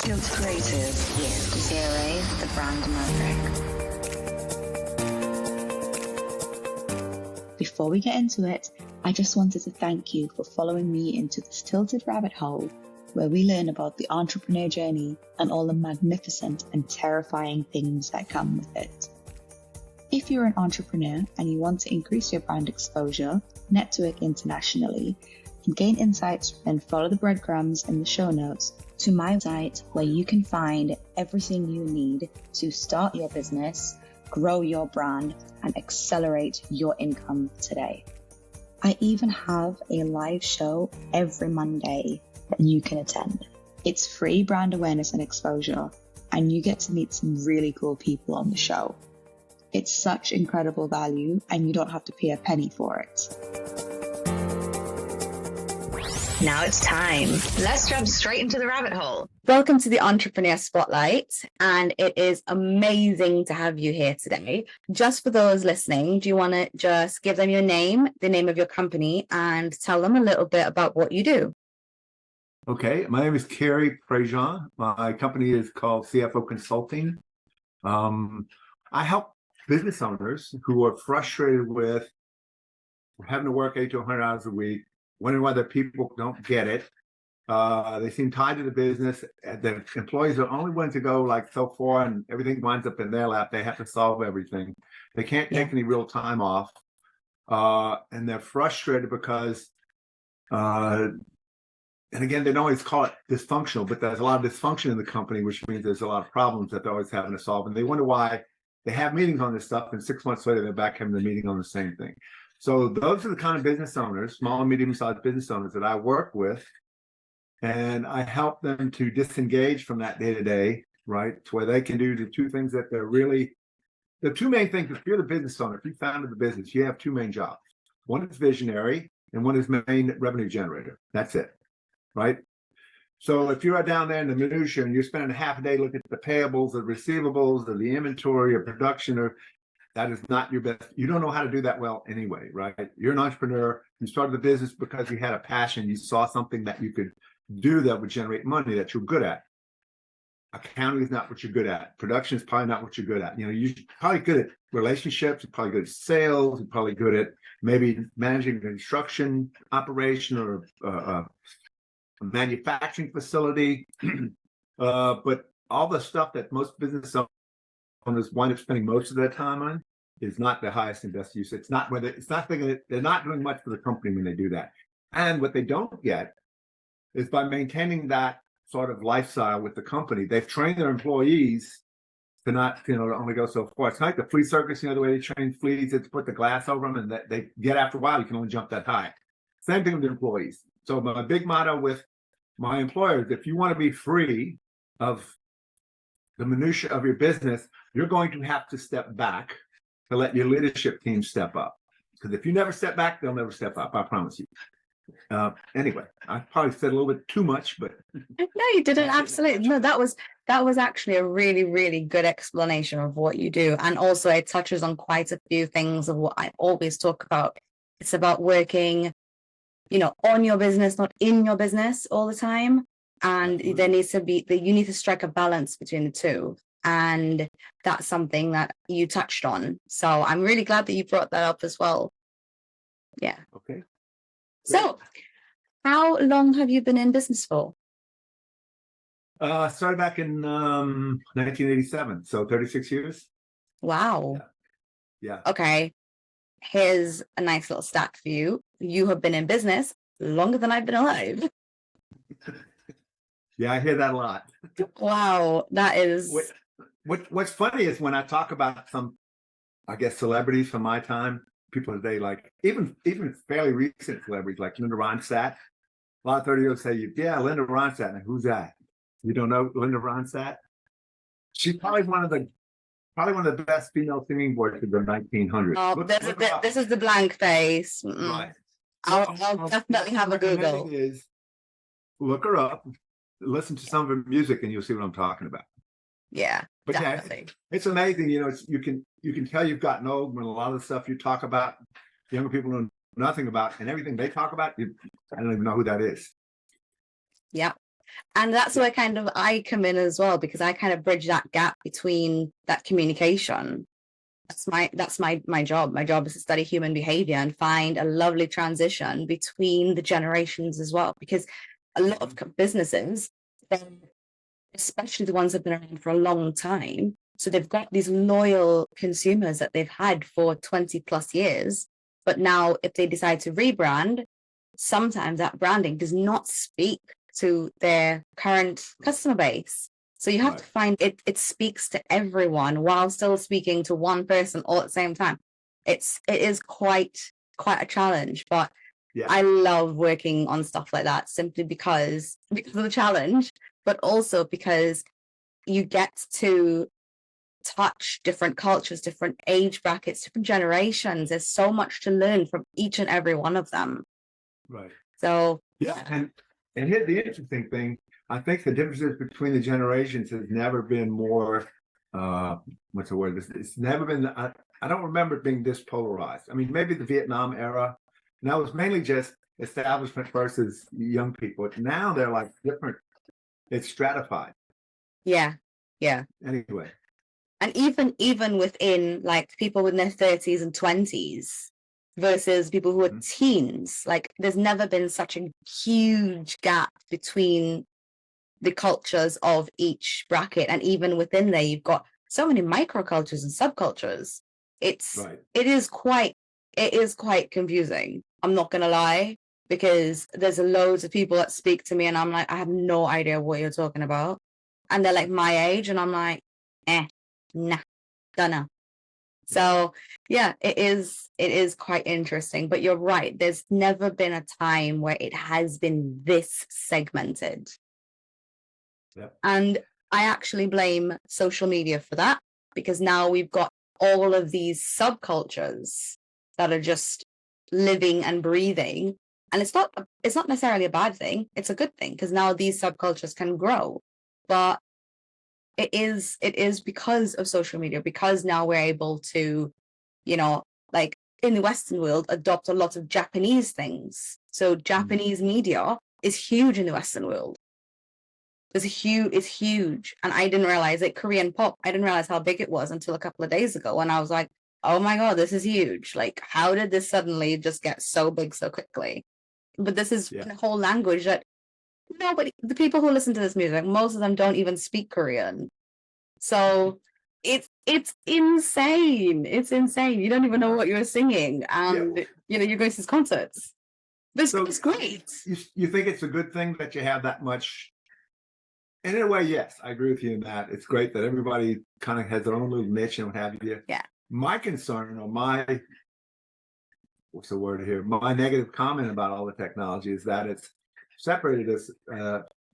Feels creative with Désiré, the Brand Maverick. Before we get into it, I just wanted to thank you for following me into this tilted rabbit hole where we learn about the entrepreneur journey and all the magnificent and terrifying things that come with it. If you're an entrepreneur and you want to increase your brand exposure, network internationally, and gain insights, then follow the breadcrumbs in the show notes to my site where you can find everything you need to start your business, grow your brand, and accelerate your income today. I even have a live show every Monday that you can attend. It's free brand awareness and exposure, and you get to meet some really cool people on the show. It's such incredible value, and you don't have to pay a penny for it. Now it's time. Let's jump straight into the rabbit hole. Welcome to the Entrepreneur Spotlight, and it is amazing to have you here today. Just for those listening, do you want to just give them your name, the name of your company, and tell them a little bit about what you do? Okay, my name is Cary, Prejean. My company is called CFO Consulting. I help business owners who are frustrated with having to work 80 to 100 hours a week, wondering why their people don't get it. They seem tied to the business. The employees are only willing to go like so far, and everything winds up in their lap. They have to solve everything. They can't take any real time off. And they're frustrated because, and again, they don't always call it dysfunctional, but there's a lot of dysfunction in the company, which means there's a lot of problems that they're always having to solve. And they wonder why they have meetings on this stuff, and 6 months later, they're back having the meeting on the same thing. So those are the kind of business owners, small and medium-sized business owners that I work with, and I help them to disengage from that day-to-day, right, to where they can do the two things that the two main things. If you're the business owner, if you founded the business, you have two main jobs. One is visionary, and one is main revenue generator. That's it, right? So if you're down there in the minutia and you're spending half a day looking at the payables, the receivables, or the inventory, or production, or that is not your best. You don't know how to do that well anyway, right? You're an entrepreneur. You started the business because you had a passion. You saw something that you could do that would generate money that you're good at. Accounting is not what you're good at. Production is probably not what you're good at. You know, you're probably good at relationships. You're probably good at sales. You're probably good at maybe managing a construction operation or a manufacturing facility. But all the stuff that most business owners wind up spending most of their time on is not the highest and best use. It's not whether it's not thinking that they're not doing much for the company when they do that. And what they don't get is by maintaining that sort of lifestyle with the company, they've trained their employees to not, to only go so far. It's like the flea circus, the way they train fleas, it's put the glass over them and that they get after a while, you can only jump that high. Same thing with the employees. So my big motto with my employers, if you want to be free of the minutia of your business, you're going to have to step back to let your leadership team step up. Because if you never step back, they'll never step up. I promise you. Anyway, I probably said a little bit too much, but no, you didn't. Absolutely. No, that was actually a really, really good explanation of what you do. And also it touches on quite a few things of what I always talk about. It's about working, on your business, not in your business all the time. And there needs to be you need to strike a balance between the two. And that's something that you touched on. So I'm really glad that you brought that up as well. Yeah. Okay. Great. So how long have you been in business for? Started back in 1987, so 36 years. Wow. Yeah. Okay. Here's a nice little stat for you. You have been in business longer than I've been alive. Yeah, I hear that a lot. Wow, that is... What's funny is when I talk about some, I guess, celebrities from my time, people today, like even fairly recent celebrities like Linda Ronstadt, a lot of 30-year-olds say, yeah, Linda Ronstadt. And who's that? You don't know Linda Ronstadt? She's probably one of the best female singing voices of the 1900s. Oh, this is the blank face. Right. I'll definitely have a Google. Look her up, listen to some of her music, and you'll see what I'm talking about. Yeah, but definitely. Yeah, it's amazing. You can tell you've gotten old when a lot of the stuff you talk about, younger people know nothing about, and everything they talk about, I don't even know who that is. Yeah. And that's where kind of I come in as well, because I kind of bridge that gap between that communication. That's my job. My job is to study human behavior and find a lovely transition between the generations as well. Because a lot of businesses, especially the ones that have been around for a long time, so they've got these loyal consumers that they've had for 20 plus years. But now if they decide to rebrand, sometimes that branding does not speak to their current customer base. So you have to find it speaks to everyone while still speaking to one person all at the same time. It is quite a challenge, but I love working on stuff like that simply because of the challenge, but also because you get to touch different cultures, different age brackets, different generations. There's so much to learn from each and every one of them. Right. So and here's the interesting thing. I think the differences between the generations has never been more what's the word? It's never been I don't remember it being this polarized. I mean, maybe the Vietnam era. Now it's mainly just establishment versus young people. Now they're like different. It's stratified. Yeah. Anyway. And even within like people in their 30s and 20s versus people who are teens, like there's never been such a huge gap between the cultures of each bracket. And even within there, you've got so many microcultures and subcultures. It is quite confusing. I'm not gonna lie, because there's loads of people that speak to me and I'm like, I have no idea what you're talking about. And they're like my age and I'm like, nah, don't know. So yeah, it is quite interesting, but you're right. There's never been a time where it has been this segmented. And I actually blame social media for that, because now we've got all of these subcultures that are just living and breathing. And it's not necessarily a bad thing. It's a good thing, because now these subcultures can grow. But it is because of social media, because now we're able to, like in the Western world, adopt a lot of Japanese things. So Japanese media is huge in the Western world. It's huge. And I didn't realize it. Korean pop, I didn't realize how big it was until a couple of days ago when I was like, oh my God, this is huge. Like, how did this suddenly just get so big so quickly? But this is a whole language that nobody, the people who listen to this music, most of them don't even speak Korean. So it's insane. It's insane. You don't even know what you're singing. And, you're going to these concerts. It's great. You think it's a good thing that you have that much? And in a way, yes, I agree with you in that. It's great that everybody kind of has their own little niche and what have you. Yeah. My concern, or my negative comment about all the technology is that it's separated us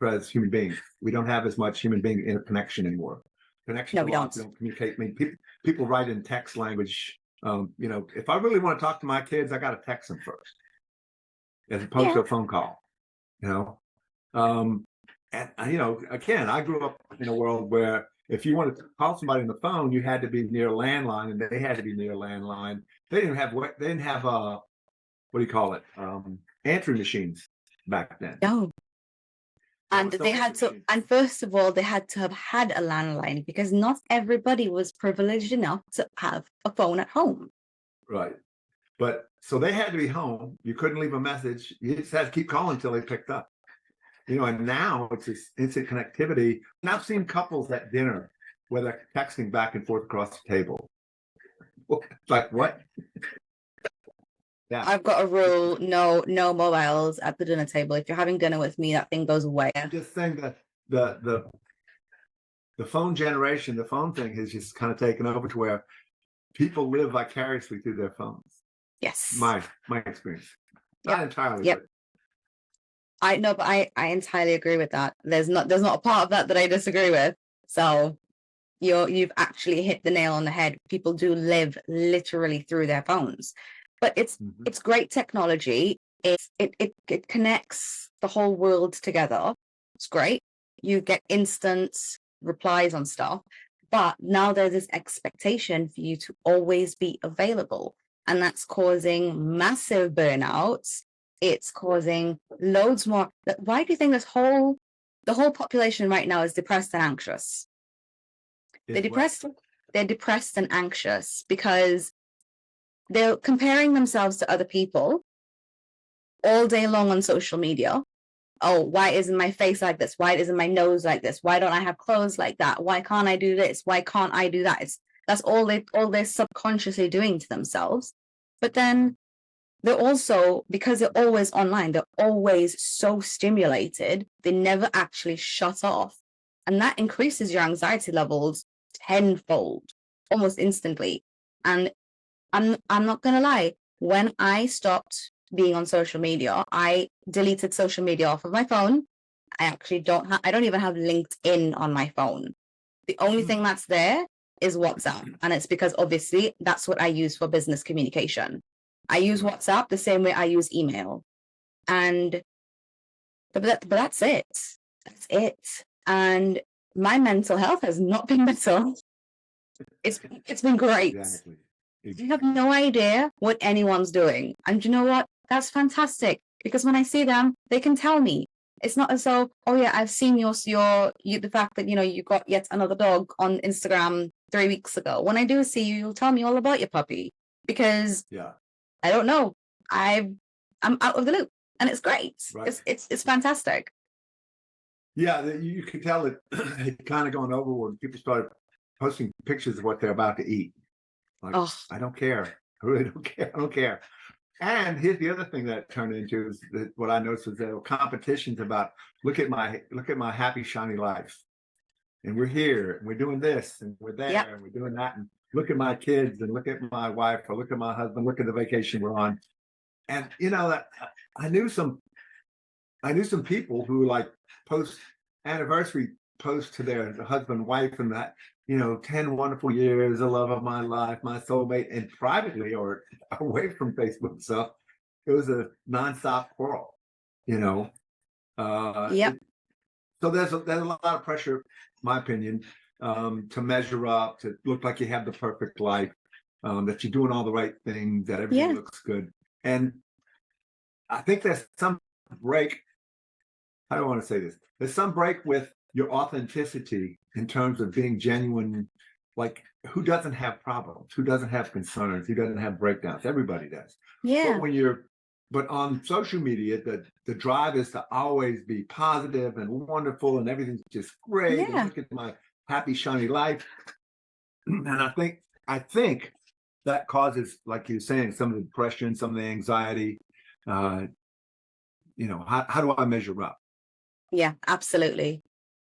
as human beings. We don't have as much human being interconnection anymore. No, we don't. We don't communicate. I mean, people write in text language. If I really want to talk to my kids, I got to text them first, as opposed to a phone call. And again, I grew up in a world where if you wanted to call somebody on the phone, you had to be near a landline, and they had to be near a landline. They didn't have what do you call it? Answering machines back then. No. And they had to, and first of all, they had to have had a landline, because not everybody was privileged enough to have a phone at home. Right. But so they had to be home. You couldn't leave a message. You just had to keep calling until they picked up. And now it's this instant connectivity. And I've seen couples at dinner where they're texting back and forth across the table. It's like, what? Yeah. I've got a rule: no mobiles at the dinner table. If you're having dinner with me, that thing goes away. I'm just saying that the phone generation, the phone thing has just kind of taken over to where people live vicariously through their phones. Yes. My experience. Not entirely. Yep. But I entirely agree with that. There's not a part of that I disagree with. So you've actually hit the nail on the head. People do live literally through their phones. But it's great technology. It connects the whole world together. It's great. You get instant replies on stuff. But now there's this expectation for you to always be available. And that's causing massive burnouts. It's causing loads more. Why do you think this whole the whole population right now is depressed and anxious. They're depressed and anxious because they're comparing themselves to other people all day long on social media. Oh, why isn't my face like this? Why isn't my nose like this? Why don't I have clothes like that? Why can't I do this? Why can't I do that? That's all they're subconsciously doing to themselves. But then they're also, because they're always online, they're always so stimulated, they never actually shut off. And that increases your anxiety levels tenfold, almost instantly. And I'm not gonna lie, when I stopped being on social media, I deleted social media off of my phone. I actually I don't even have LinkedIn on my phone. The only thing that's there is WhatsApp. And it's because obviously that's what I use for business communication. I use WhatsApp the same way I use email. But that's it. That's it. And my mental health has not been better. It's been great. Exactly. You have no idea what anyone's doing. And you know what? That's fantastic. Because when I see them, they can tell me. It's not as though, oh yeah, I've seen the fact that, you got yet another dog on Instagram 3 weeks ago. When I do see you, you'll tell me all about your puppy. Because I don't know. I'm out of the loop. And it's great. Right. It's fantastic. Yeah, you can tell it kind of going overboard. People started posting pictures of what they're about to eat. Like, I don't care. I really don't care. I don't care. And here's the other thing that it turned into is that what I noticed was there were competitions about look at my happy shiny life, and we're here and we're doing this and we're there and we're doing that, and look at my kids and look at my wife or look at my husband, look at the vacation we're on. And that I knew some people who like post anniversary posts to their husband, wife, and that 10 wonderful years, the love of my life, my soulmate, and privately or away from Facebook stuff, it was a nonstop quarrel. So there's a lot of pressure, in my opinion, to measure up, to look like you have the perfect life, that you're doing all the right things, that everything looks good. And I think there's some break. I don't want to say this. There's some break with your authenticity in terms of being genuine. Like, who doesn't have problems? Who doesn't have concerns? Who doesn't have breakdowns? Everybody does. Yeah. But on social media, the drive is to always be positive and wonderful and everything's just great. Yeah. And look at my happy, shiny life. And I think that causes, like you're saying, some of the depression, some of the anxiety. How do I measure up? Yeah, absolutely.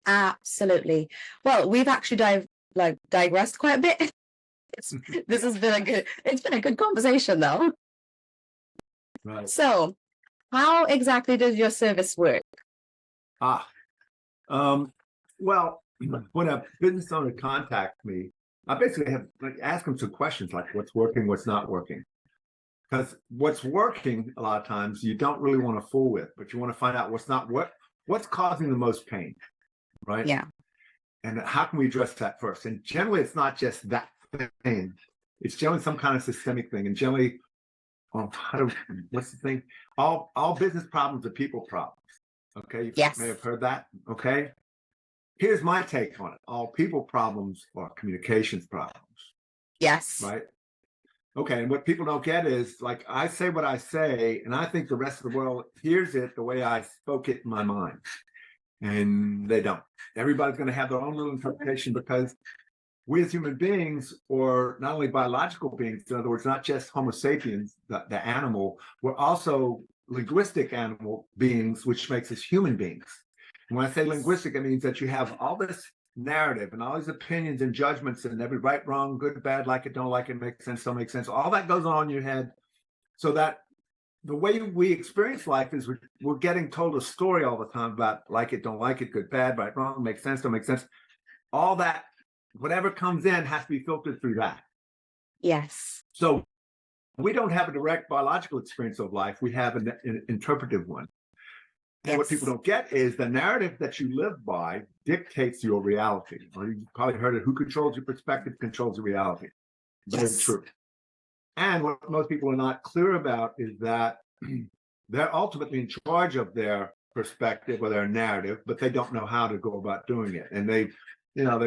Absolutely. Well, we've actually digressed quite a bit. This has been it's been a good conversation though. Right. So how exactly does your service work? Well, when a business owner contacts me, I basically have ask them some questions like what's working, what's not working. Because what's working, a lot of times, you don't really want to fool with, but you want to find out what's causing the most pain, right? Yeah. And how can we address that first? And generally, it's not just that thing. It's generally some kind of systemic thing. And generally, what's the thing? All business problems are people problems. Okay? You may have heard that. Okay? Here's my take on it. All people problems are communications problems. Yes. Right? Okay, and what people don't get is, like, I say what I say, and I think the rest of the world hears it the way I spoke it in my mind. And they don't. Everybody's going to have their own little interpretation because we as human beings, or not only biological beings, in other words, not just Homo sapiens, the animal, we're also linguistic animal beings, which makes us human beings. And when I say linguistic, it means that you have all this narrative and all these opinions and judgments and every right, wrong, good, bad, like it, don't like it, makes sense, don't make sense. All that goes on in your head, so that the way we experience life is we're getting told a story all the time about like it, don't like it, good, bad, right, wrong, makes sense, don't make sense. All that, whatever comes in has to be filtered through that. Yes. So we don't have a direct biological experience of life. We have an interpretive one. And what people don't get is the narrative that you live by dictates your reality. Or you probably heard it, who controls your perspective controls your reality. Very true. And what most people are not clear about is that they're ultimately in charge of their perspective or their narrative, but they don't know how to go about doing it. And they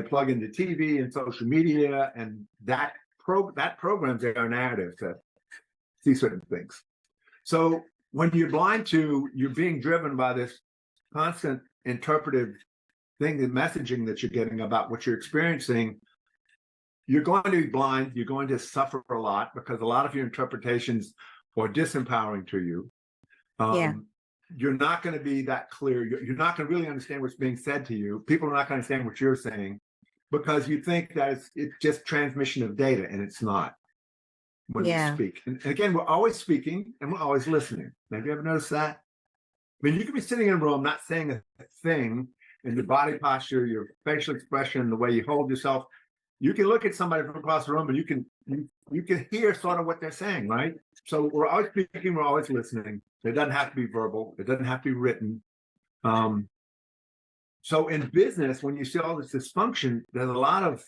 plug into TV and social media, and that programs their narrative to see certain things. So when you're being driven by this constant interpretive thing, the messaging that you're getting about what you're experiencing, you're going to be blind. You're going to suffer a lot because a lot of your interpretations are disempowering to you. You're not going to be that clear. You're not going to really understand what's being said to you. People are not going to understand what you're saying because you think that it's just transmission of data, and it's not when you speak. And again, we're always speaking and we're always listening. Have you ever noticed that? I mean, you could be sitting in a room not saying a thing, and your body posture, your facial expression, the way you hold yourself, you can look at somebody from across the room and you can hear sort of what they're saying, right? So we're always speaking, we're always listening. It doesn't have to be verbal. It doesn't have to be written. So in business, when you see all this dysfunction, there's a lot of,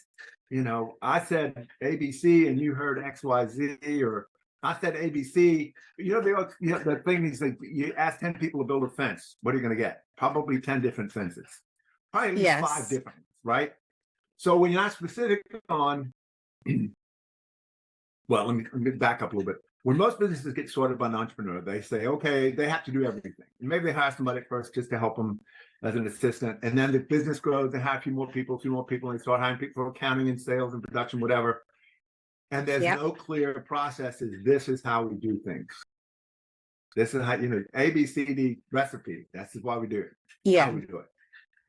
I said ABC and you heard XYZ, or I said ABC. The thing is, like, you ask 10 people to build a fence. What are you going to get? Probably 10 different fences. Probably at least 5 different, right? So when you're not specific on, well, let me back up a little bit. When most businesses get started by an entrepreneur, they say, okay, they have to do everything. And maybe they hire somebody at first just to help them as an assistant. And then the business grows, they hire a few more people, and they start hiring people for accounting and sales and production, whatever. And there's no clear processes. This is how we do things. This is how, A, B, C, D recipe. This is why we do it. Yeah. How we do it.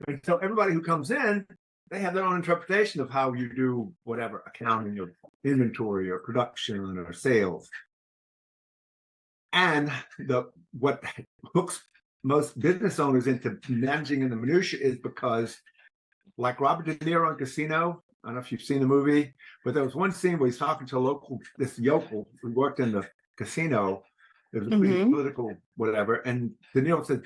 And so everybody who comes in, they have their own interpretation of how you do whatever, accounting or inventory or production or sales. And what hooks most business owners into managing in the minutia is because, like Robert De Niro in Casino, I don't know if you've seen the movie, but there was one scene where he's talking to this yokel who worked in the casino. It was a pretty political whatever. And De Niro said,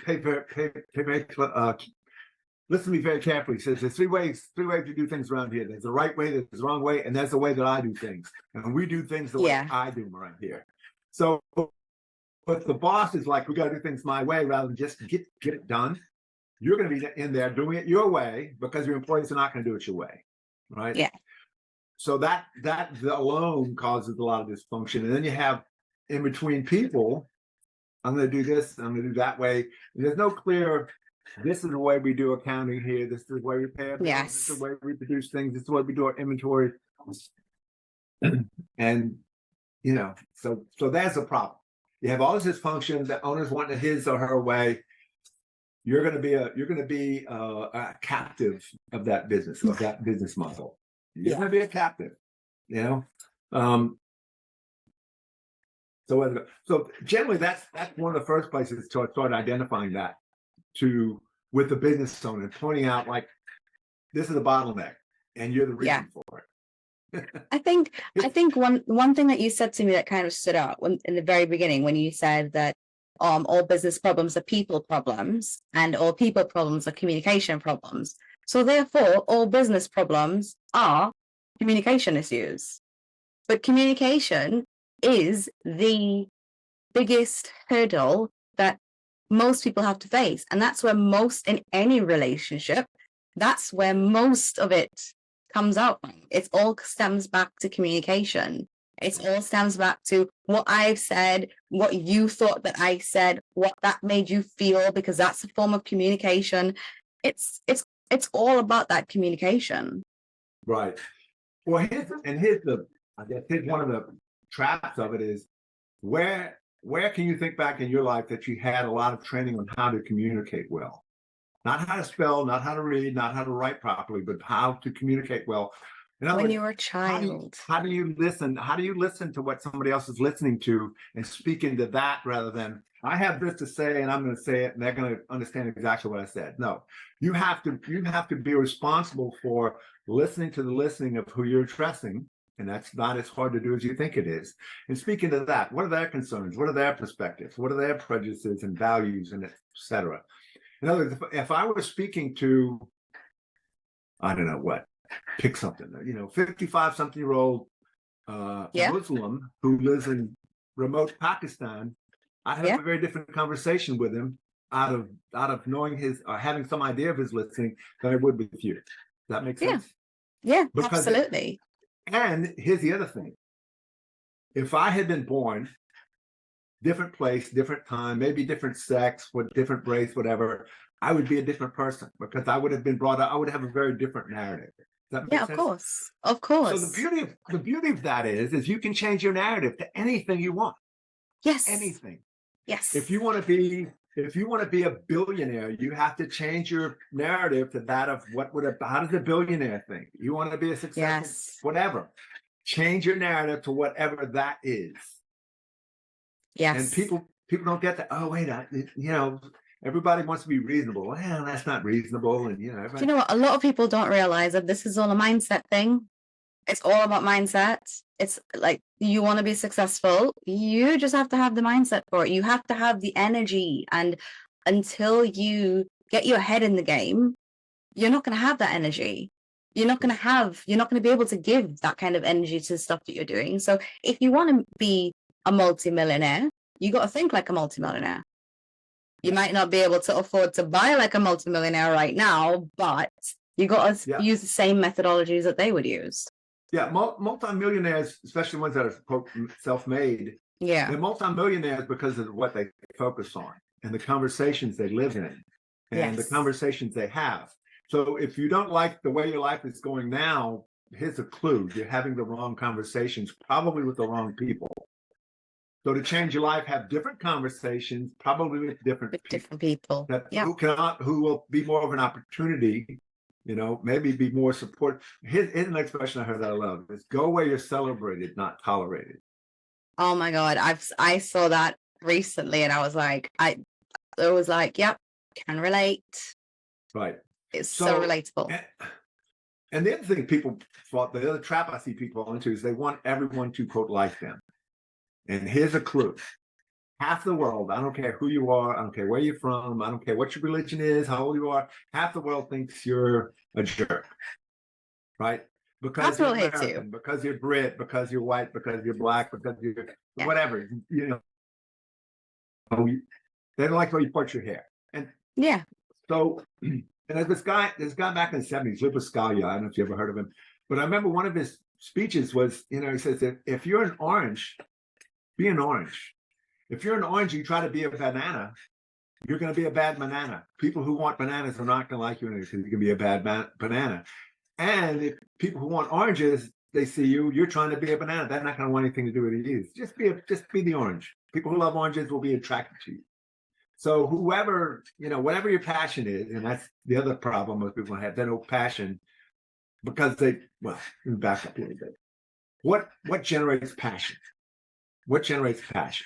listen to me very carefully. He says, there's three ways to do things around here. There's the right way, there's the wrong way, and there's the way that I do things. And we do things the way I do them around here. So, but the boss is like, we got to do things my way rather than just get it done. You're going to be in there doing it your way because your employees are not going to do it your way, right? Yeah. So that alone causes a lot of dysfunction. And then you have in between people, I'm going to do this, I'm going to do that way. And there's no clear, this is the way we do accounting here. This is the way we pay our bills. Yes. This is the way we produce things. This is the way we do our inventory. And, so there's a problem. You have all this dysfunction that owners want it his or her way. You're going to be a captive of that business, of that business model. You're going to be a captive, So generally, that's one of the first places to start identifying that with the business owner, pointing out like, this is a bottleneck, and you're the reason for it. I think one thing that you said to me that kind of stood out in the very beginning when you said that all business problems are people problems and all people problems are communication problems. So therefore, all business problems are communication issues. But communication is the biggest hurdle that most people have to face. And that's where in any relationship, that's where most of it comes out from. It all stems back to communication. It all stems back to what I've said, what you thought that I said, what that made you feel, because that's a form of communication. It's all about that communication. Right. Well, here's one of the traps of it is where can you think back in your life that you had a lot of training on how to communicate well? Not how to spell, not how to read, not how to write properly, but how to communicate well. When you were a child. How do you listen? How do you listen to what somebody else is listening to and speak into that rather than, I have this to say and I'm going to say it and they're going to understand exactly what I said? No, you have to be responsible for listening to the listening of who you're addressing. And that's not as hard to do as you think it is. And speaking to that, what are their concerns? What are their perspectives? What are their prejudices and values and et cetera? In other words, if I were speaking to, I don't know what, pick something, 55-something-year-old Muslim who lives in remote Pakistan, I'd have a very different conversation with him out of knowing his or having some idea of his listening than I would with you. Does that make sense? Yeah, Because absolutely. And here's the other thing. If I had been born different place, different time, maybe different sex, with different race, whatever, I would be a different person because I would have been brought up, I would have a very different narrative. Does that make Yeah, sense? of course. So the beauty of that is you can change your narrative to anything you want. Yes. Anything. Yes. If you want to be a billionaire, you have to change your narrative to that of how does a billionaire think? You want to be a successful, whatever. Change your narrative to whatever that is. Yes. And people don't get that. Oh, wait, everybody wants to be reasonable. Well, that's not reasonable. And do you know what? A lot of people don't realize that this is all a mindset thing. It's all about mindset. It's like you want to be successful. You just have to have the mindset for it. You have to have the energy. And until you get your head in the game, you're not going to have that energy. You're not going to be able to give that kind of energy to the stuff that you're doing. So if you want to be a multimillionaire, you got to think like a multimillionaire. You might not be able to afford to buy like a multimillionaire right now, but you got to use the same methodologies that they would use. Yeah, multimillionaires, especially ones that are quote self-made, they're multimillionaires because of what they focus on and the conversations they live in and the conversations they have. So if you don't like the way your life is going now, here's a clue. You're having the wrong conversations, probably with the wrong people. So to change your life, have different conversations, probably with different people. Who will be more of an opportunity, maybe be more support. Here's an expression I heard that I love. Is go where you're celebrated, not tolerated. Oh my God. I saw that recently and I was like, yep, can relate. Right. It's so relatable. And the other thing the other trap I see people fall into is they want everyone to quote like them. And here's a clue. Half the world, I don't care who you are, I don't care where you're from, I don't care what your religion is, how old you are, half the world thinks you're a jerk. Right? Because you're American, because you're Brit, because you're white, because you're black, because you're whatever. They don't like how you part your hair. And so and there's this guy back in the 70s, Liv Scalia, I don't know if you ever heard of him, but I remember one of his speeches was, he says that if you're an orange, be an orange. If you're an orange, you try to be a banana, you're going to be a bad banana. People who want bananas are not going to like you because you can be a bad banana. And if people who want oranges, they see you're trying to be a banana. They're not going to want anything to do with you. Just be the orange. People who love oranges will be attracted to you. So whatever your passion is, and that's the other problem most people have, they don't passion because let me back up a little bit. What generates passion? What generates passion?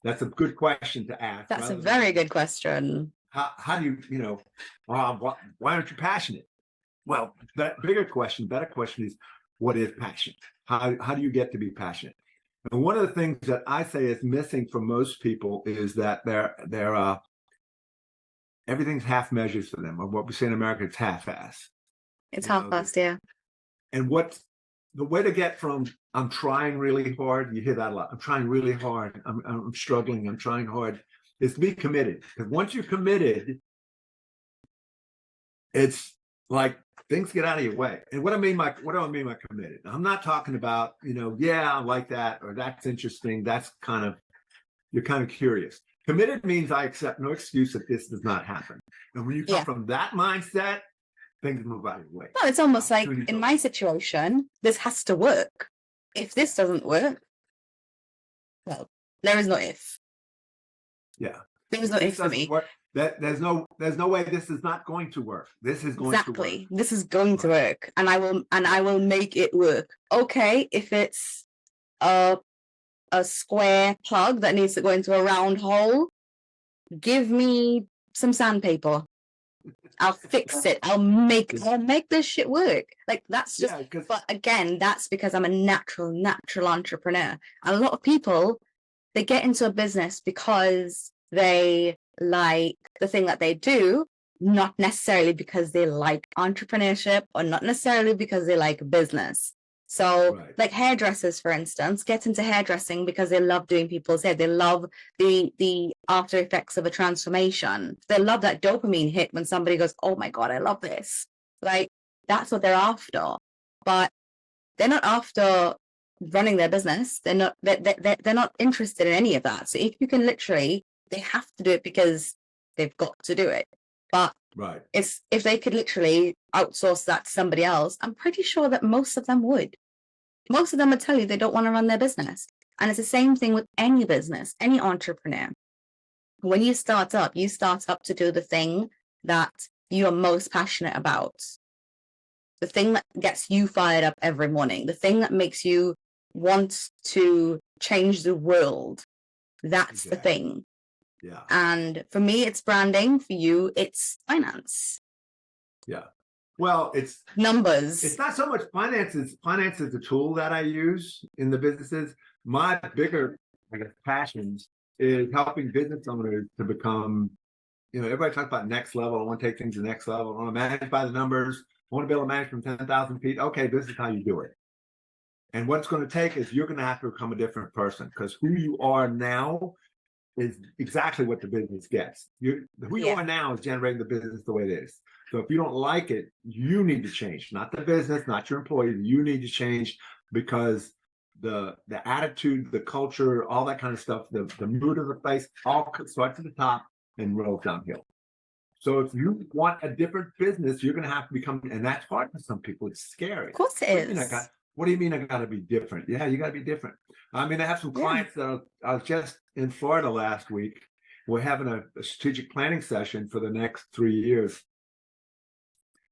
That's a good question to ask. That's a very good question. How do you, why aren't you passionate? Well, that better question is, what is passion? How do you get to be passionate? And one of the things that I say is missing for most people is that they're everything's half measures for them, or what we say in America, it's half-ass. It's half-assed, yeah. And the way to get from I'm trying really hard, you hear that a lot. I'm trying really hard. I'm struggling. I'm trying hard. Is to be committed. Because once you're committed, it's like things get out of your way. And what do I mean by committed? I'm not talking about, I like that, or that's interesting. You're kind of curious. Committed means I accept no excuse if this does not happen. And when you come from that mindset, things move out of your way. No, it's almost like in my situation, this has to work. If this doesn't work, well, there is no if. Yeah. There is no if for me. There's no way this is not going to work. This is going to work. Exactly. This is going to work. And I will make it work. Okay, if it's a square plug that needs to go into a round hole, give me some sandpaper. I'll fix it. I'll make this shit work. Like that's just. But again, that's because I'm a natural entrepreneur. And a lot of people, they get into a business because they like the thing that they do, not necessarily because they like entrepreneurship or not necessarily because they like business. So Right. like hairdressers, for instance, get into hairdressing because they love doing people's hair. They love the after effects of a transformation. They love that dopamine hit when somebody goes, oh my God, I love this. Like that's what they're after. But they're not after running their business. They're not interested in any of that. So if you can literally, they have to do it because they've got to do it. But Right. it's if they could literally outsource that to somebody else, I'm pretty sure that most of them would. Most of them would tell you they don't want to run their business. And it's the same thing with any business, any entrepreneur. When you start up to do the thing that you are most passionate about, the thing that gets you fired up every morning, the thing that makes you want to change the world. That's the thing. Yeah. And for me, it's branding. For you, it's finance. Yeah. Well, it's numbers. It's not so much finances. Finance is the tool that I use in the businesses. My bigger, I guess, passions is helping business owners to become, everybody talks about next level. I want to take things to the next level. I want to manage by the numbers. I want to be able to manage from 10,000 feet. Okay, this is how you do it. And what's going to take is you're going to have to become a different person, because who you are now is exactly what the business gets. Who you are now is generating the business the way it is. So if you don't like it, you need to change, not the business, not your employees. You need to change, because the attitude, the culture, all that kind of stuff, the mood of the place, all starts at the top and rolls downhill. So if you want a different business, you're going to have to become, and that's hard for some people. It's scary. Of course it is. What do you mean I got to be different? Yeah, you got to be different. I mean, I have some clients that I was just in Florida last week. We're having a strategic planning session for the next 3 years.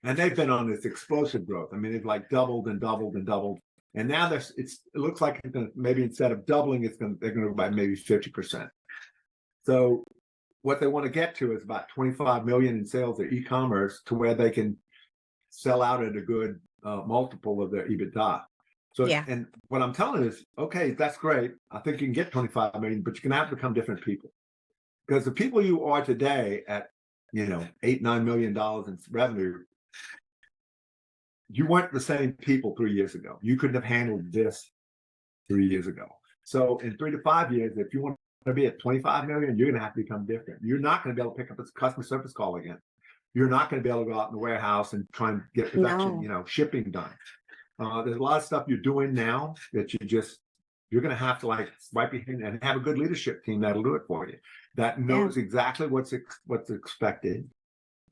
And they've been on this explosive growth. I mean, they've like doubled and doubled and doubled. And now it looks like it's going to, maybe instead of doubling, they're going to go by maybe 50%. So what they want to get to is about 25 million in sales of e-commerce, to where they can sell out at a good multiple of their EBITDA. So, and what I'm telling is, okay, that's great. I think you can get 25 million, but you're going to have to become different people. Because the people you are today at, $8-9 million in revenue, you weren't the same people 3 years ago. You couldn't have handled this 3 years ago. So in 3 to 5 years, if you want to be at 25 million, you're going to have to become different. You're not going to be able to pick up a customer service call again. You're not going to be able to go out in the warehouse and try and get production, shipping done. There's a lot of stuff you're doing now that you're going to have to wipe your hand and have a good leadership team that'll do it for you, that knows exactly what's expected.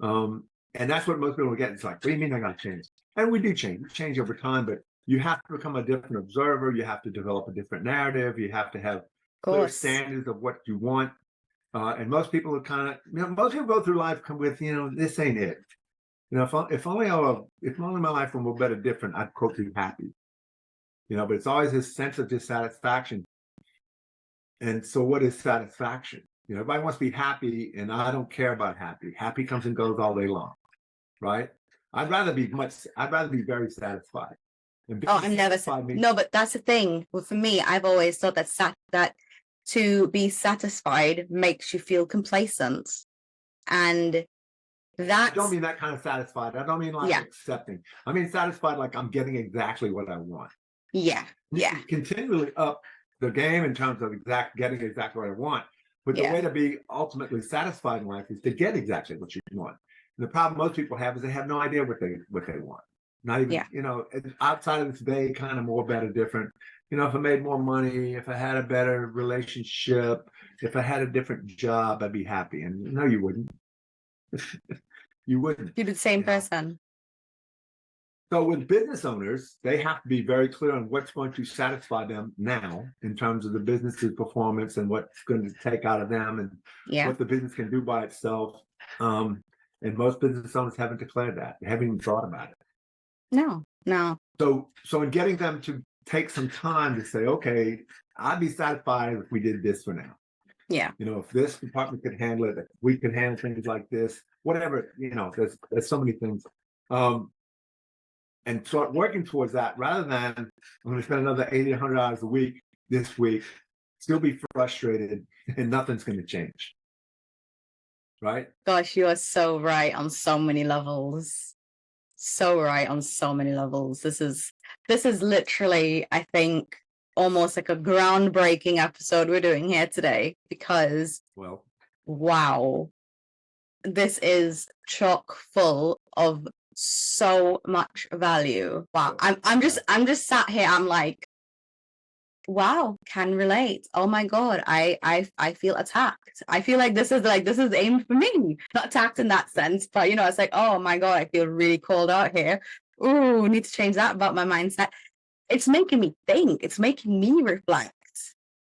And that's what most people get. It's like, what do you mean I got to change? And we do change. We change over time, but you have to become a different observer. You have to develop a different narrative. You have to have clear standards of what you want. And most people are kind of, most people go through life come with, this ain't it. If only my life were a better different, I'd quote be happy. But it's always this sense of dissatisfaction. And so what is satisfaction? Everybody wants to be happy, and I don't care about happy. Happy comes and goes all day long, right? I'd rather be very satisfied. I'm never no, but that's the thing. Well, for me, I've always thought that to be satisfied makes you feel complacent, and I don't mean that kind of satisfied. I don't mean accepting. I mean satisfied like I'm getting exactly what I want. Yeah. Continually up the game in terms of getting exactly what I want. But the way to be ultimately satisfied in life is to get exactly what you want. And the problem most people have is they have no idea what they want. Not even, outside of this vague kind of more, better, different. If I made more money, if I had a better relationship, if I had a different job, I'd be happy. And no, you wouldn't. You wouldn't. You'd be the same person. So with business owners, they have to be very clear on what's going to satisfy them now in terms of the business's performance and what's going to take out of them and what the business can do by itself. And most business owners haven't declared that. They haven't even thought about it. No. So in getting them to take some time to say, okay, I'd be satisfied if we did this for now. Yeah. If this department could handle it, if we could handle things like this, whatever, there's so many things. And start working towards that, rather than I'm going to spend another 80, 100 hours a week this week, still be frustrated, and nothing's going to change. Right? Gosh, you are so right on so many levels. so right on so many levels. This is literally, I think, almost like a groundbreaking episode we're doing here today, because Well, wow, this is chock full of so much value. Wow. I'm just sat here, I'm like, wow, can relate. Oh my God, I feel attacked. I feel like this is aimed for me. Not attacked in that sense, but it's like, oh my God, I feel really called out here. Ooh, need to change that about my mindset. It's making me think. It's making me reflect.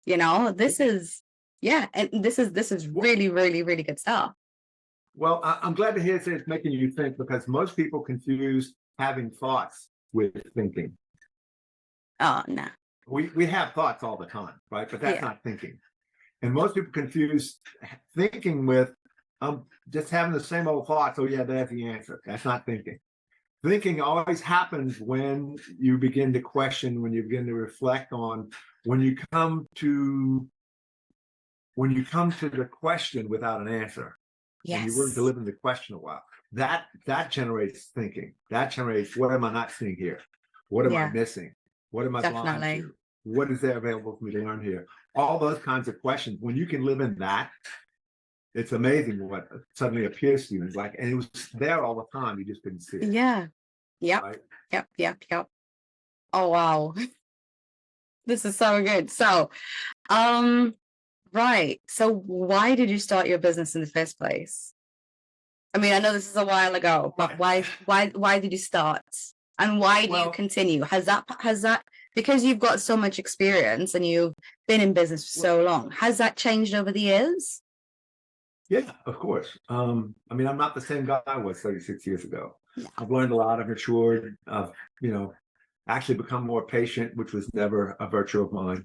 This is and this is really, really, really good stuff. well, I'm glad to hear it's making you think, because most people confuse having thoughts with thinking. Oh no. We have thoughts all the time, right? But that's not thinking. And most people confuse thinking with just having the same old thoughts. Oh yeah, that's the answer. That's not thinking. Thinking always happens when you begin to question, when you begin to reflect on, when you come to the question without an answer. Yes. And you weren't to live in the question a while. That generates thinking. That generates, what am I not seeing here? What am I missing? What am I blind to? What is there available for me to learn here? All those kinds of questions. When you can live in that, it's amazing what suddenly appears to you. And it was there all the time. You just didn't see it. Yeah. Yep. Right? Yep. Oh wow. This is so good. So, right. So why did you start your business in the first place? I mean, I know this is a while ago, but why did you start? And why do you continue? Has that because you've got so much experience and you've been in business for so long, has that changed over the years? Yeah, of course. I mean, I'm not the same guy I was 36 years ago. Yeah. I've learned a lot. I've matured. I've, actually become more patient, which was never a virtue of mine.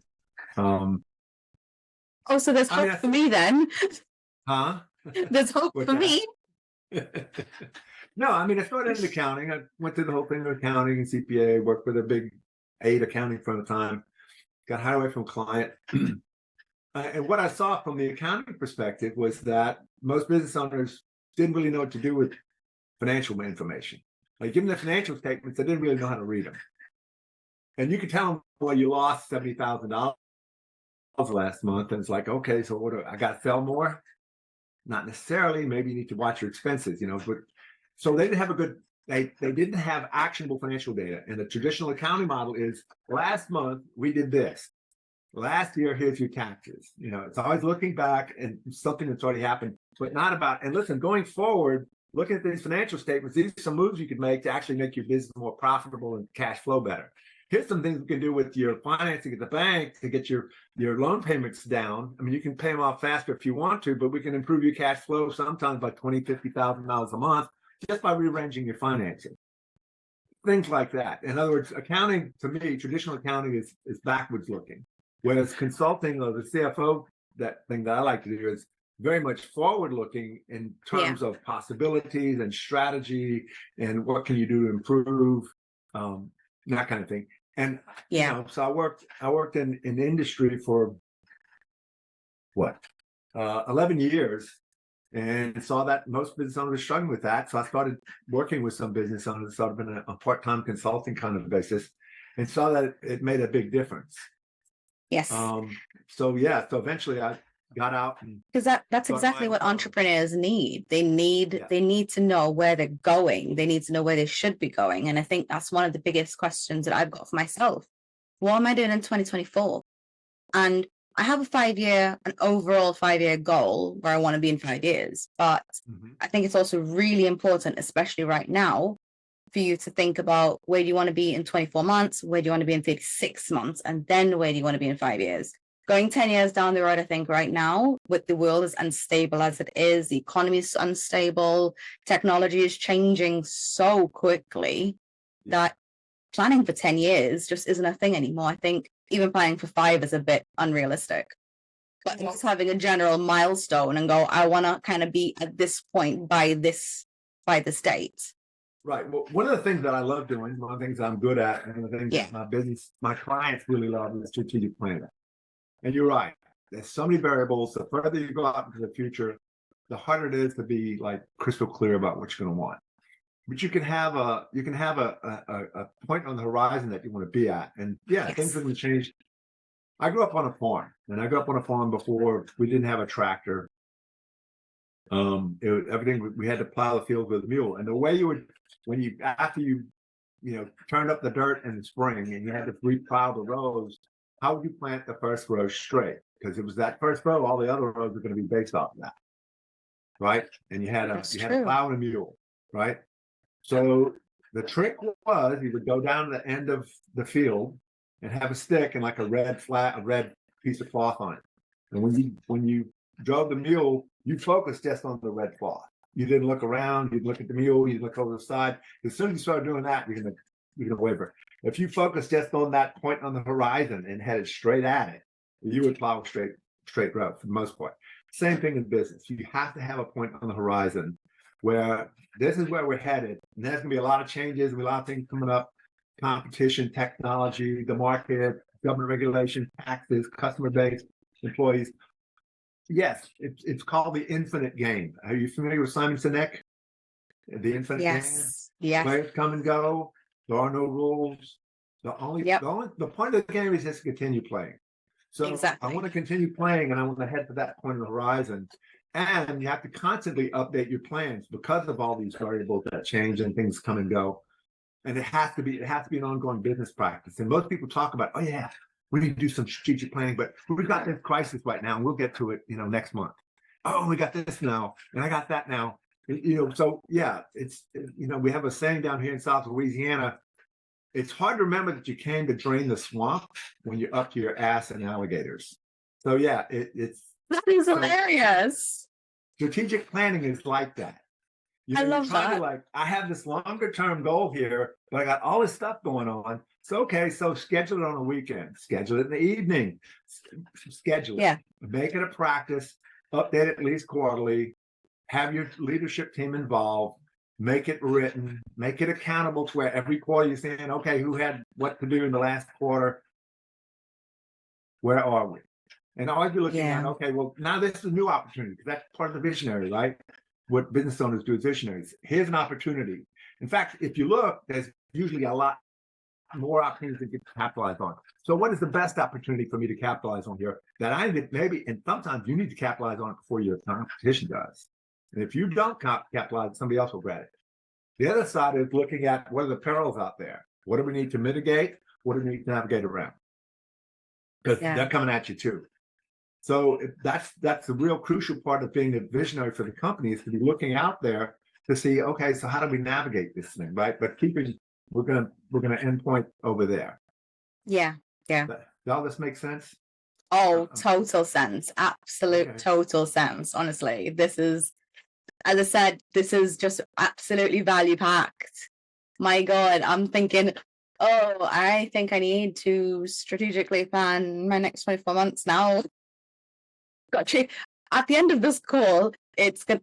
Oh, so there's hope for me then. Huh? There's hope for me. No, I mean, I started in accounting. I went through the whole thing of accounting and CPA, worked with a big 8 accounting firm at the time, got hired away from a client. And what I saw from the accounting perspective was that most business owners didn't really know what to do with financial information. Like, given the financial statements, they didn't really know how to read them. And you could tell them, well, you lost $70,000 last month. And it's like, okay, so what I got to sell more? Not necessarily. Maybe you need to watch your expenses, but so they didn't have they didn't have actionable financial data. And the traditional accounting model is, last month we did this. Last year, here's your taxes. It's always looking back and something that's already happened, but not about, and listen, going forward, looking at these financial statements, these are some moves you could make to actually make your business more profitable and cash flow better. Here's some things we can do with your financing at the bank to get your loan payments down. I mean, you can pay them off faster if you want to, but we can improve your cash flow sometimes by $20,000, $50,000 a month just by rearranging your financing. Things like that. In other words, accounting, to me, traditional accounting is backwards looking. Whereas consulting, or the CFO, that thing that I like to do, is very much forward looking in terms of possibilities and strategy and what can you do to improve, that kind of thing. And so I worked in industry for 11 years, and saw that most business owners are struggling with that. So I started working with some business owners, sort of in a part-time consulting kind of basis, and saw that it made a big difference. Yes. So eventually I got out, because that's exactly what entrepreneurs need. They need to know where they're going. They need to know where they should be going. And I think that's one of the biggest questions that I've got for myself. What am I doing in 2024? And I have an overall 5-year goal where I want to be in 5 years. But I think it's also really important, especially right now, for you to think about, where do you want to be in 24 months? Where do you want to be in 36 months? And then where do you want to be in 5 years? Going 10 years down the road, I think right now, with the world as unstable as it is, the economy is unstable, technology is changing so quickly that planning for 10 years just isn't a thing anymore. I think even planning for 5 is a bit unrealistic. But just having a general milestone and go, I want to kind of be at this point by this date. Right. Well, one of the things that I love doing, one of the things I'm good at, and one of the things that my clients really love, is strategic planning. And you're right. There's so many variables. The further you go out into the future, the harder it is to be like crystal clear about what you're going to want. but you can have a point on the horizon that you want to be at. And yeah, Yes. things are going to change. I grew up on a farm, and I grew up on a farm before we didn't have a tractor. Everything we had to plow the field with a mule. And the way you would, after you turned up the dirt in the spring and you had to replow the rows, how would you plant the first row straight? Because it was that first row, all the other rows are going to be based off of that, right? And you had a plow and a mule, right? So the trick was you would go down to the end of the field and have a stick and like a red piece of cloth on it. And when you drove the mule, you focused just on the red cloth. You didn't look around. You'd look at the mule. You'd look over the side. As soon as you started doing that, you're gonna waver. If you focus just on that point on the horizon and headed straight at it, you would plow a straight row for the most part. Same thing in business. You have to have a point on the horizon where this is where we're headed. And there's gonna be a lot of changes and a lot of things coming up: competition, technology, the market, government regulation, taxes, customer base, employees. Yes, it's called the infinite game. Are you familiar with Simon Sinek? The infinite game. Yes. Players come and go. There are no rules. The point of the game is just to continue playing. So exactly. I want to continue playing, and I want to head to that point on the horizon. And you have to constantly update your plans because of all these variables that change and things come and go. And it has to be an ongoing business practice. And most people talk about, oh yeah, we need to do some strategic planning, but we've got this crisis right now, and we'll get to it, next month. Oh, we got this now, and I got that now. So yeah, we have a saying down here in South Louisiana. It's hard to remember that you came to drain the swamp when you're up to your ass in alligators. So yeah, that is hilarious. Strategic planning is like that. I love that. I have this longer term goal here, but I got all this stuff going on. So schedule it on a weekend, schedule it in the evening, schedule it, make it a practice, update it at least quarterly, have your leadership team involved, make it written, make it accountable to where every quarter you're saying, okay, who had what to do in the last quarter? Where are we? And all you're looking at, okay, well, now this is a new opportunity, because that's part of the visionary, right? What business owners do as visionaries. Here's an opportunity. In fact, if you look, there's usually a lot more opportunities to get capitalized on. So what is the best opportunity for me to capitalize on here that I maybe, and sometimes you need to capitalize on it before your competition does. And if you don't capitalize, somebody else will grab it. The other side is looking at what are the perils out there? What do we need to mitigate? What do we need to navigate around? Because they're coming at you too. So that's the real crucial part of being a visionary for the company, is to be looking out there to see, okay, so how do we navigate this thing, right? But we're gonna endpoint over there. Yeah. Does all this make sense? Oh, total sense. Absolute total sense. Honestly, this is, as I said, this is just absolutely value packed. My God, I'm thinking, I think I need to strategically plan my next 24 months now. Gotcha. At the end of this call,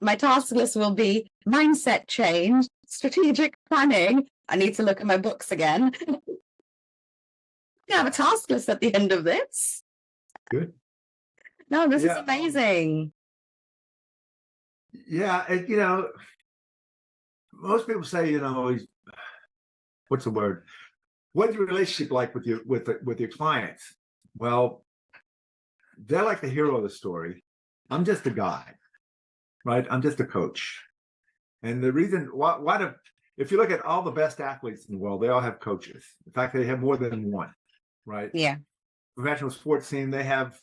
my task list will be mindset change, strategic planning. I need to look at my books again. I have a task list at the end of this. Good. No, this is amazing. Most people say, what's the word? What's your relationship like with your clients? Well, they're like the hero of the story. I'm just a guide, right? I'm just a coach. And the reason if you look at all the best athletes in the world, they all have coaches. In fact, they have more than one, right? Yeah. Professional sports team, they have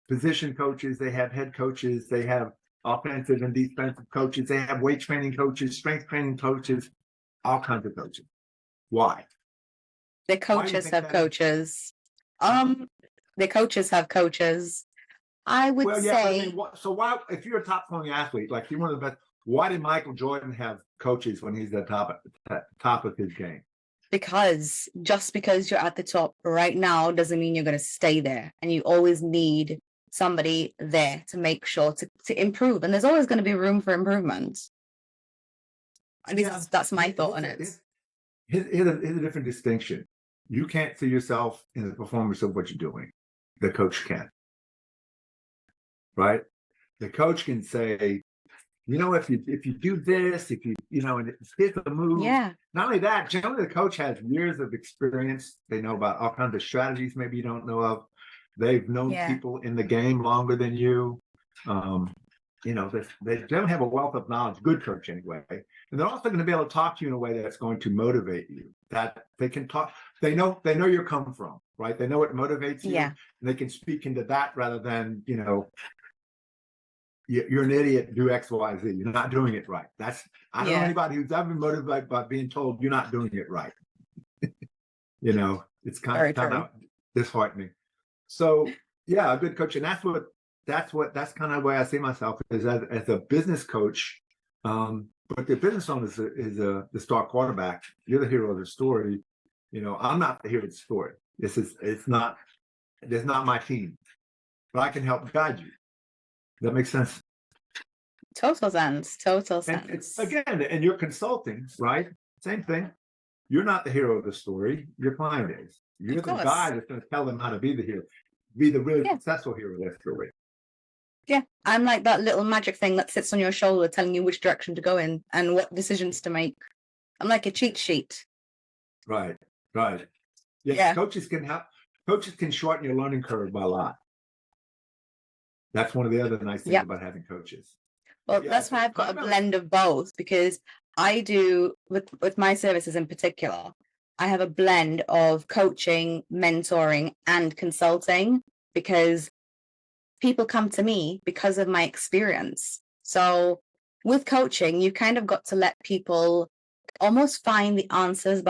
position coaches, they have head coaches, they have offensive and defensive coaches, they have weight training coaches, strength training coaches, all kinds of coaches. Why? The coaches have coaches. The coaches have coaches. I would say. So why, if you're a top-performing athlete, like you're one of the best, why did Michael Jordan have coaches when he's at the top of his game? Because just because you're at the top right now doesn't mean you're going to stay there, and you always need somebody there to make sure to improve, and there's always going to be room for improvement. At least that's my thought on it. Here's a different distinction. You can't see yourself in the performance of what you're doing. The coach can. Right? The coach can say, you know, if you do this, if you know, and here's the move. Yeah. Not only that, generally the coach has years of experience. They know about all kinds of strategies maybe you don't know of. They've known people in the game longer than you. You know, they don't have a wealth of knowledge, good coach anyway. And they're also going to be able to talk to you in a way that's going to motivate you, that they can talk, they know you're come from, right? They know what motivates you. Yeah. And they can speak into that rather than, you know, you're an idiot, do X, Y, Z. You're not doing it right. I don't know anybody who's ever been motivated by being told you're not doing it right. You know, it's kind of disheartening. So yeah, a good coach. And that's kind of the way I see myself is as a business coach. But the business owner is the star quarterback. You're the hero of the story. You know, I'm not the hero of the story. It's not my team, but I can help guide you. That makes sense. Total sense. And you're consulting, right? Same thing. You're not the hero of the story. Your client is. You're the guy that's going to tell them how to be the hero, be the really successful hero of that story. Yeah, I'm like that little magic thing that sits on your shoulder telling you which direction to go in and what decisions to make. I'm like a cheat sheet. Right. Yes, coaches can shorten your learning curve by a lot. That's one of the other nice things about having coaches. Well, that's why I've got a blend of both, because I do, with my services in particular, I have a blend of coaching, mentoring, and consulting, because people come to me because of my experience. So with coaching, you kind of got to let people almost find the answers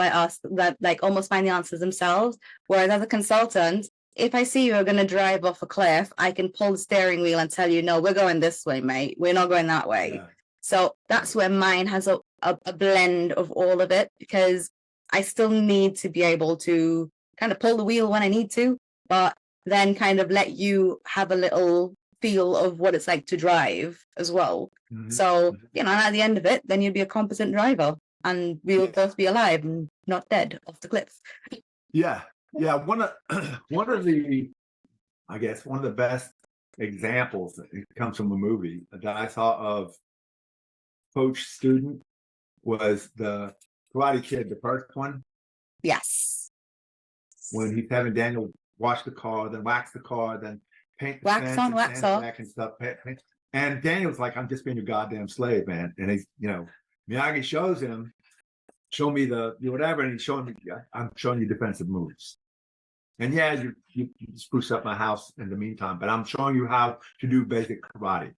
almost find the answers themselves. Whereas as a consultant, if I see you're going to drive off a cliff, I can pull the steering wheel and tell you, no, we're going this way, mate. We're not going that way. Yeah. So that's where mine has a blend of all of it, because I still need to be able to kind of pull the wheel when I need to, but then kind of let you have a little feel of what it's like to drive as well. Mm-hmm. So, you know, at the end of it, then you'd be a competent driver and we'll both be alive and not dead off the cliff. Yeah. Yeah. One of the best examples, it comes from a movie that I saw of coach student, was the Karate Kid, the first one. Yes. When he's having Daniel wash the car, then wax the car, then paint the wax on, wax off, and stuff. And Daniel's like, I'm just being a goddamn slave, man. And he's, you know, Miyagi shows him, show me the whatever, and he's showing me, I'm showing you defensive moves. And yeah, you spruce up my house in the meantime, but I'm showing you how to do basic karate.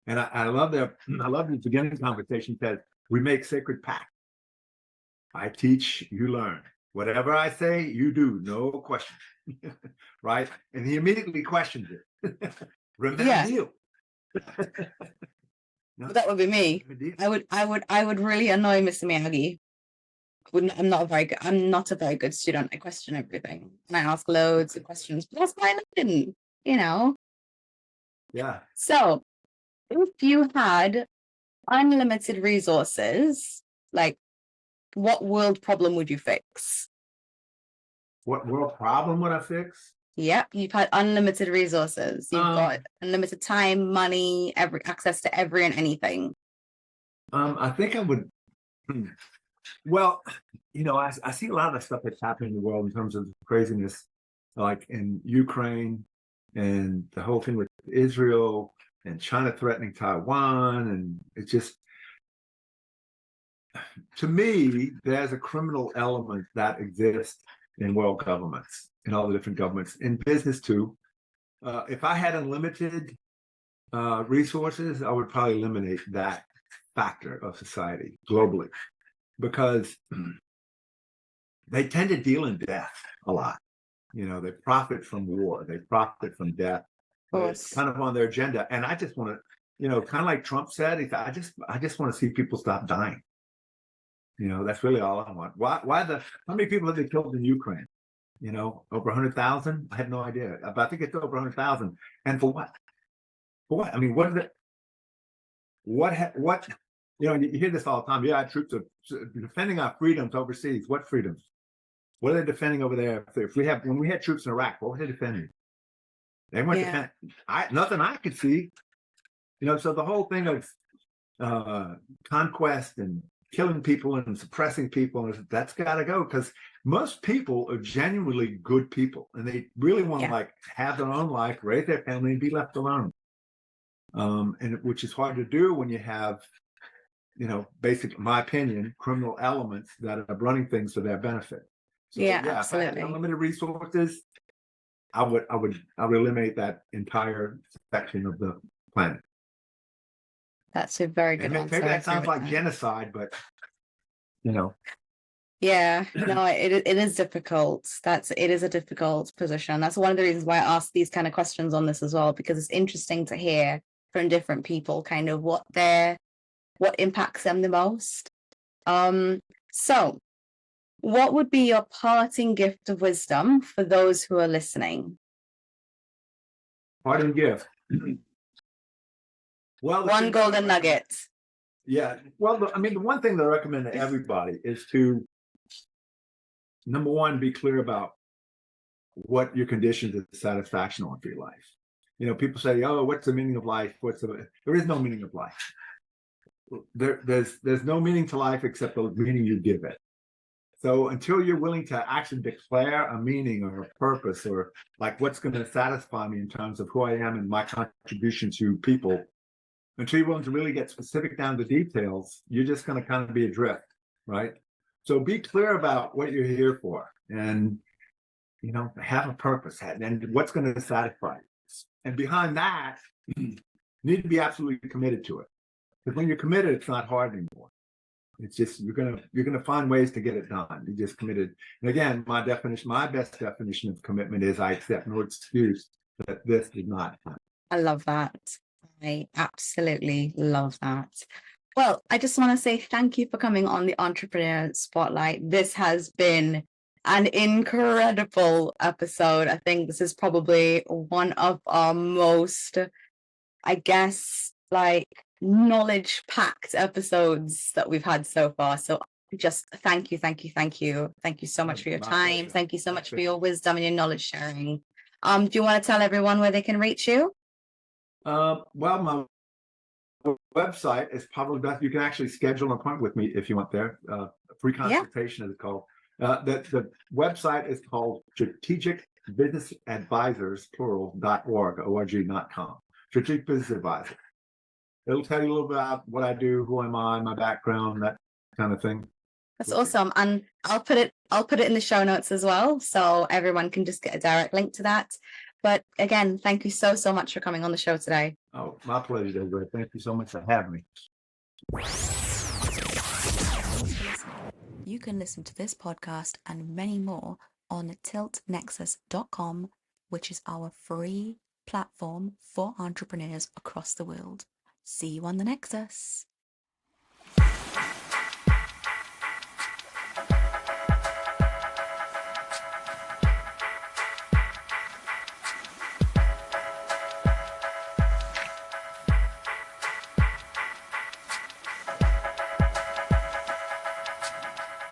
And I love the beginning conversation says, we make sacred pact. I teach, you learn. Whatever I say, you do, no question. Right? And he immediately questions it. Remember you. No, that would be me. I would really annoy Mr. Miyagi. I'm not a very good student. I question everything. And I ask loads of questions. But that's why I didn't, you know. Yeah. So if you had unlimited resources, like, what world problem would you fix? What world problem would I fix? Yep, you've had unlimited resources. You've got unlimited time, money, access to every and anything. I think I would. Well, you know, I see a lot of the stuff that's happening in the world in terms of craziness, like in Ukraine and the whole thing with Israel and China threatening Taiwan, and it's just. To me, there's a criminal element that exists in world governments, in all the different governments, in business too. If I had unlimited resources, I would probably eliminate that factor of society globally, because they tend to deal in death a lot. You know, they profit from war, they profit from death. It's kind of on their agenda. And I just want to, you know, kind of like Trump said, I just want to see people stop dying. You know, that's really all I want. How many people have they killed in Ukraine? You know, over 100,000? I have no idea. But I think it's over 100,000. And for what? For what? I mean, what is it? What? You know, you hear this all the time. Yeah, our troops are defending our freedoms overseas. What freedoms? What are they defending over there? When we had troops in Iraq, what were they defending? They weren't defending. Nothing I could see. So the whole thing of conquest and killing people and suppressing people, that's got to go, because most people are genuinely good people and they really want to like have their own life, raise their family, and be left alone. And which is hard to do when you have, basically, in my opinion, criminal elements that are running things for their benefit. So, absolutely. If I had unlimited resources, I would eliminate that entire section of the planet. That's a very good answer. Maybe that sounds like genocide, but Yeah, no, it is difficult. It is a difficult position. That's one of the reasons why I asked these kind of questions on this as well, because it's interesting to hear from different people kind of what impacts them the most. So what would be your parting gift of wisdom for those who are listening? Parting gift. Well, one golden nugget. Yeah. Well, the one thing that I recommend to everybody is to, number one, be clear about what your conditions of satisfaction are for your life. People say, "Oh, what's the meaning of life?" There is no meaning of life. There's no meaning to life except the meaning you give it. So until you're willing to actually declare a meaning or a purpose, or like what's going to satisfy me in terms of who I am and my contribution to people, until you're willing to really get specific down to details, you're just going to kind of be adrift, right? So be clear about what you're here for, and have a purpose, and what's going to satisfy you. And behind that, you need to be absolutely committed to it. Because when you're committed, it's not hard anymore. It's just you're gonna find ways to get it done. You're just committed. And again, my best definition of commitment is I accept no excuse that this did not happen. I love that. I absolutely love that. Well, I just want to say thank you for coming on the Entrepreneur Spotlight. This has been an incredible episode. I think this is probably one of our most, I guess, like knowledge-packed episodes that we've had so far. So just thank you so much for your time. Pleasure. Thank you so much for your wisdom and your knowledge sharing. Do you want to tell everyone where they can reach you? Well, my website is probably best. You can actually schedule an appointment with me if you want there. A free consultation is called. The website is called Strategic Business Advisors, .org, Strategic Business Advisor. It'll tell you a little bit about what I do, who am I, my background, that kind of thing. That's awesome. And I'll put it in the show notes as well, so everyone can just get a direct link to that. But again, thank you so much for coming on the show today. Oh, my pleasure, Désiré. Thank you so much for having me. You can listen to this podcast and many more on tiltnexus.com, which is our free platform for entrepreneurs across the world. See you on the Nexus.